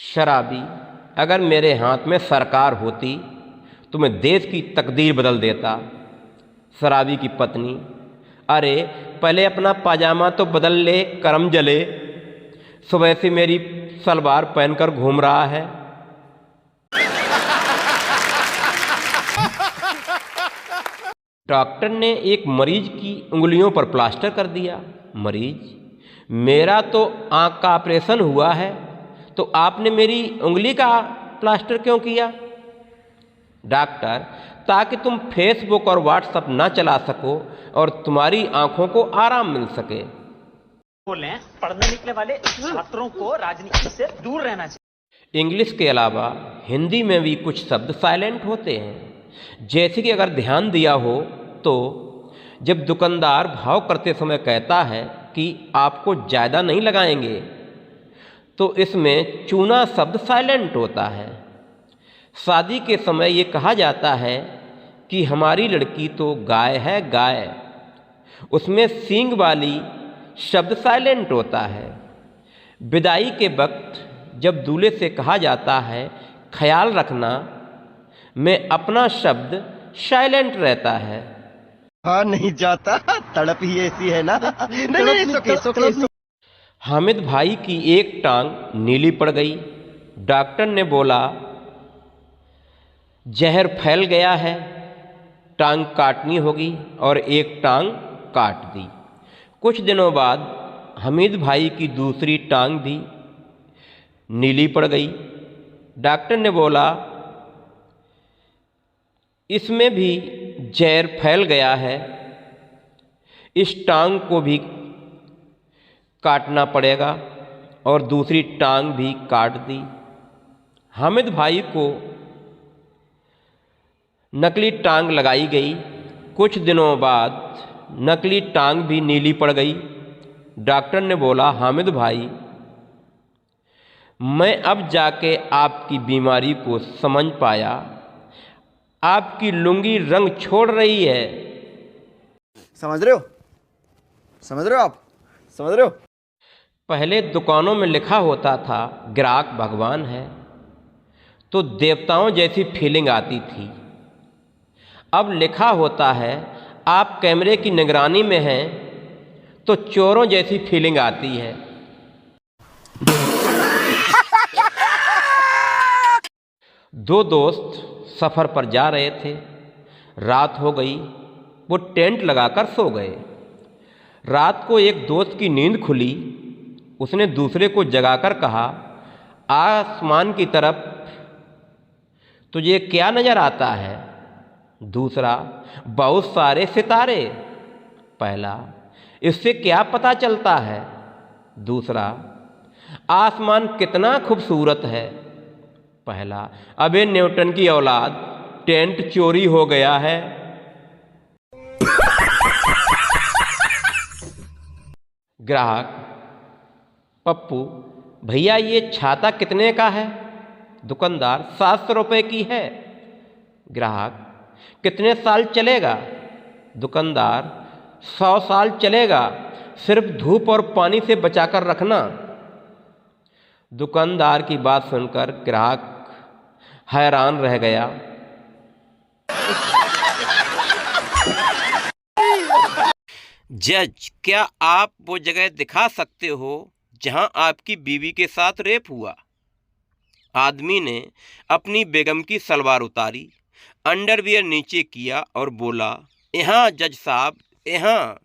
शराबी, अगर मेरे हाथ में सरकार होती तो मैं देश की तकदीर बदल देता। शराबी की पत्नी, अरे पहले अपना पाजामा तो बदल ले, करम जले। सुबह से मेरी सलवार पहनकर घूम रहा है। डॉक्टर ने एक मरीज की उंगलियों पर प्लास्टर कर दिया। मरीज, मेरा तो आंख का ऑपरेशन हुआ है, तो आपने मेरी उंगली का प्लास्टर क्यों किया? डॉक्टर, ताकि तुम फेसबुक और व्हाट्सएप ना चला सको और तुम्हारी आंखों को आराम मिल सके। बोले पढ़ने निकले वाले छात्रों को राजनीति से दूर रहना चाहिए। इंग्लिश के अलावा हिंदी में भी कुछ शब्द साइलेंट होते हैं। जैसे कि अगर ध्यान दिया हो तो जब दुकानदार भाव करते समय कहता है कि आपको ज़्यादा नहीं लगाएंगे, तो इसमें चूना शब्द साइलेंट होता है। शादी के समय ये कहा जाता है कि हमारी लड़की तो गाय है गाय, उसमें सींग वाली शब्द साइलेंट होता है। विदाई के वक्त जब दूल्हे से कहा जाता है ख्याल रखना, में अपना शब्द साइलेंट रहता है। हाँ नहीं जाता, तड़प ही ऐसी है ना। नहीं नहीं, हामिद भाई की एक टांग नीली पड़ गई। डॉक्टर ने बोला जहर फैल गया है, टांग काटनी होगी, और एक टांग काट दी। कुछ दिनों बाद हामिद भाई की दूसरी टांग भी नीली पड़ गई। डॉक्टर ने बोला इसमें भी जहर फैल गया है, इस टांग को भी काटना पड़ेगा, और दूसरी टांग भी काट दी। हामिद भाई को नकली टांग लगाई गई। कुछ दिनों बाद नकली टांग भी नीली पड़ गई। डॉक्टर ने बोला हामिद भाई, मैं अब जाके आपकी बीमारी को समझ पाया, आपकी लुंगी रंग छोड़ रही है। समझ रहे हो? समझ रहे हो आप? समझ रहे हो? पहले दुकानों में लिखा होता था ग्राहक भगवान है, तो देवताओं जैसी फीलिंग आती थी। अब लिखा होता है आप कैमरे की निगरानी में हैं, तो चोरों जैसी फीलिंग आती है। दो दोस्त सफ़र पर जा रहे थे। रात हो गई, वो टेंट लगाकर सो गए। रात को एक दोस्त की नींद खुली। उसने दूसरे को जगाकर कहा, आसमान की तरफ तुझे क्या नज़र आता है? दूसरा, बहुत सारे सितारे। पहला, इससे क्या पता चलता है? दूसरा, आसमान कितना खूबसूरत है। पहला, अबे न्यूटन की औलाद, टेंट चोरी हो गया है। ग्राहक, पप्पू भैया ये छाता कितने का है? दुकानदार, 700 रुपये की है। ग्राहक, कितने साल चलेगा? दुकानदार, 100 साल चलेगा, सिर्फ धूप और पानी से बचाकर रखना। दुकानदार की बात सुनकर ग्राहक हैरान रह गया। जज, क्या आप वो जगह दिखा सकते हो जहां आपकी बीवी के साथ रेप हुआ? आदमी ने अपनी बेगम की सलवार उतारी, अंडरवियर नीचे किया और बोला, यहाँ जज साहब, यहाँ।